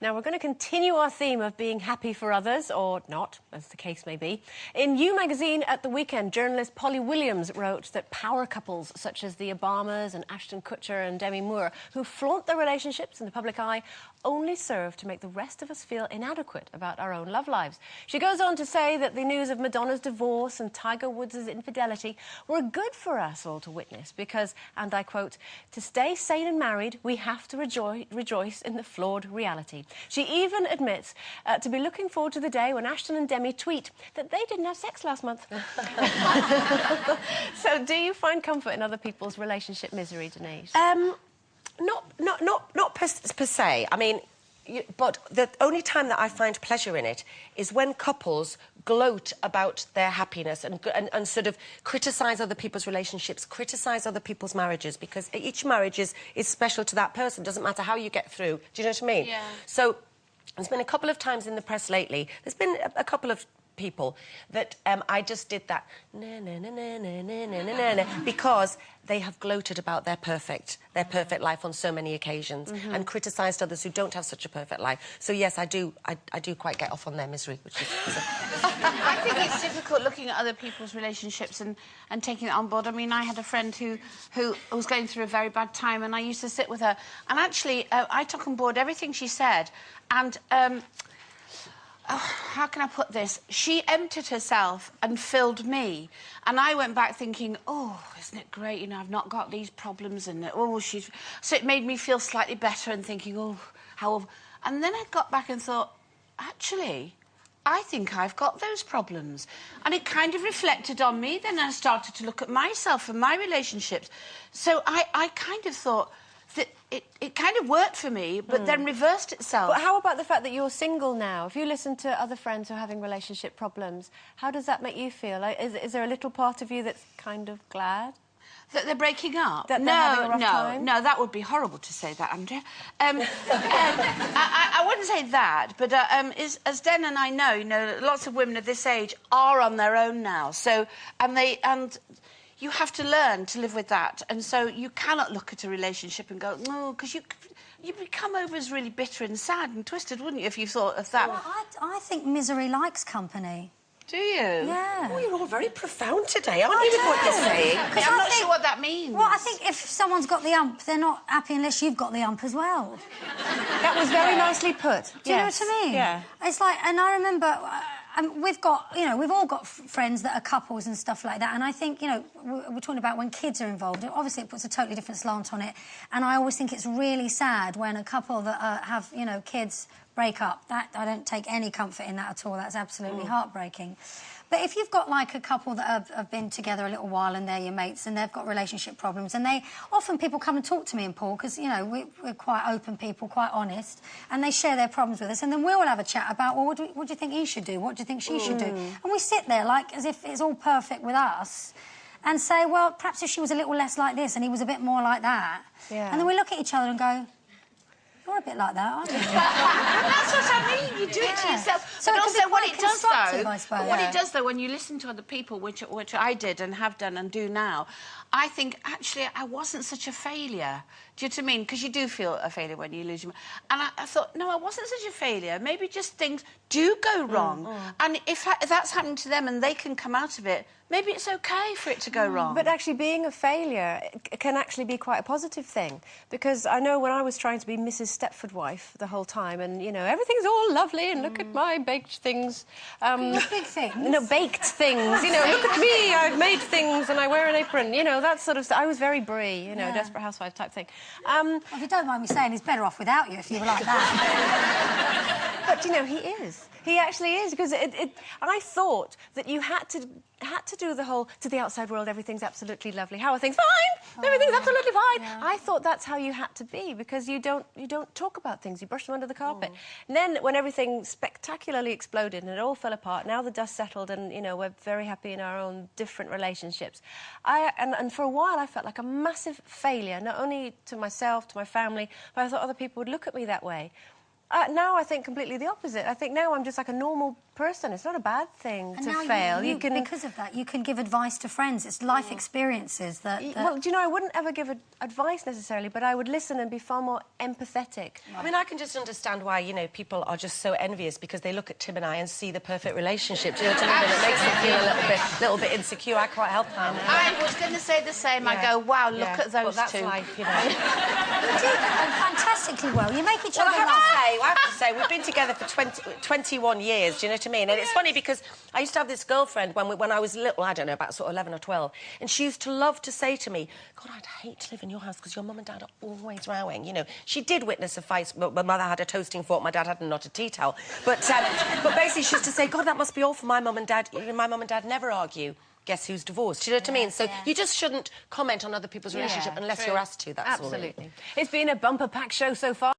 Now, we're going to continue our theme of being happy for others, or not, as the case may be. In You magazine at the weekend, journalist Polly Williams wrote that power couples such as the Obamas and Ashton Kutcher and Demi Moore, who flaunt their relationships in the public eye, only serve to make the rest of us feel inadequate about our own love lives. She goes on to say that the news of Madonna's divorce and Tiger Woods' infidelity were good for us all to witness because, and I quote, "to stay sane and married, we have to rejoice in the flawed reality." She even admits to be looking forward to the day when Ashton and Demi tweet that they didn't have sex last month. So do you find comfort in other people's relationship misery, Denise? Not per se. I mean, but the only time that I find pleasure in it is when couples gloat about their happiness and sort of criticise other people's relationships, criticise other people's marriages, because each marriage is special to that person. Doesn't matter how you get through. Do you know what I mean? Yeah. So there's been a couple of times in the press lately. There's been a couple of people that I just did that because they have gloated about their perfect life on so many occasions and criticised others who don't have such a perfect life. So yes, I do quite get off on their misery, which is I think it's difficult looking at other people's relationships and taking it on board. I mean, I had a friend who was going through a very bad time, and I used to sit with her, and actually I took on board everything she said, and how can I put this? She emptied herself and filled me. And I went back thinking, oh, isn't it great, you know, I've not got these problems, and, oh, she's... So it made me feel slightly better and thinking, oh, how... And then I got back and thought, actually, I think I've got those problems. And it kind of reflected on me. Then I started to look at myself and my relationships. So I kind of thought that it kind of worked for me, but then reversed itself. But how about the fact that you're single now? If you listen to other friends who are having relationship problems, how does that make you feel? Like, is there a little part of you that's kind of glad? That they're breaking up? That they're having a rough time? No, that would be horrible to say that, Andrea. I wouldn't say that, but as Den and I know, you know, lots of women of this age are on their own now. So, and you have to learn to live with that, and so you cannot look at a relationship and go, no, because you become over as really bitter and sad and twisted, wouldn't you, if you thought of that? Well, I think misery likes company. Do you? Yeah. Oh, you're all very profound today, aren't you, with what you're saying? I'm not sure what that means. Well, I think if someone's got the ump, they're not happy unless you've got the ump as well. That was very nicely put. Do you know what I mean? Yeah. It's like, and I remember... we've got, you know, we've all got friends that are couples and stuff like that, and I think, you know, we're talking about when kids are involved. Obviously, it puts a totally different slant on it, and I always think it's really sad when a couple that have, you know, kids break up. That I don't take any comfort in that at all. That's absolutely heartbreaking. But if you've got, like, a couple that have been together a little while and they're your mates and they've got relationship problems, and often people come and talk to me and Paul, because, you know, we're quite open people, quite honest, and they share their problems with us, and then we'll have a chat about, well, what do you think he should do? What do you think she should do? And we sit there, like, as if it's all perfect with us, and say, well, perhaps if she was a little less like this and he was a bit more like that. Yeah. And then we look at each other and go, you're a bit like that, aren't you? That's what I mean. You do it to yourself. So but also, what it does, though, when you listen to other people, which I did and have done and do now, I think actually I wasn't such a failure. Do you know what I mean? Because you do feel a failure when you lose your... And I thought, no, I wasn't such a failure. Maybe just things do go wrong. And if that's happening to them and they can come out of it, maybe it's OK for it to go wrong. But actually, being a failure can actually be quite a positive thing, because I know when I was trying to be Mrs. Stepford wife the whole time, and, you know, everything's all lovely, and look at my baked things. big things? No, baked things. You know, look at me, I've made things and I wear an apron. You know, that sort of stuff. I was very brie, you know, Desperate Housewife type thing. Well, if you don't mind me saying, he's better off without you if you were like that. But, you know, he is. He actually is, because I thought that you had to do the whole, to the outside world, everything's absolutely lovely. How are things? Fine! Everything's absolutely fine! Yeah. I thought that's how you had to be, because you don't talk about things, you brush them under the carpet. And then, when everything spectacularly exploded and it all fell apart, now the dust settled and, you know, we're very happy in our own different relationships. And for a while I felt like a massive failure, not only to myself, to my family, but I thought other people would look at me that way. Now I think completely the opposite. I think now I'm just like a normal person. It's not a bad thing And to now fail. you can, because of that, you can give advice to friends. It's life experiences that... Well, do you know, I wouldn't ever give advice necessarily, but I would listen and be far more empathetic. I mean, I can just understand why, you know, people are just so envious because they look at Tim and I and see the perfect relationship. Do you know what I mean? And it makes them feel a little bit insecure. I can't help that. I was going to say the same. I go, wow, look at those but that's two. life, you know. You do fantastically well. You make each Well, other laugh. I have to say, we've been together for 21 years, do you know what I mean? And it's funny because I used to have this girlfriend when I was little, I don't know, about sort of 11 or 12, and she used to love to say to me, God, I'd hate to live in your house because your mum and dad are always rowing. You know, she did witness a fight. My mother had a toasting fork, my dad had not a tea towel. But basically she used to say, God, that must be awful. My mum and dad never argue. Guess who's divorced? Do you know what I mean? So you just shouldn't comment on other people's relationship unless you're asked to. That's all. Absolutely. It's been a bumper-packed show so far.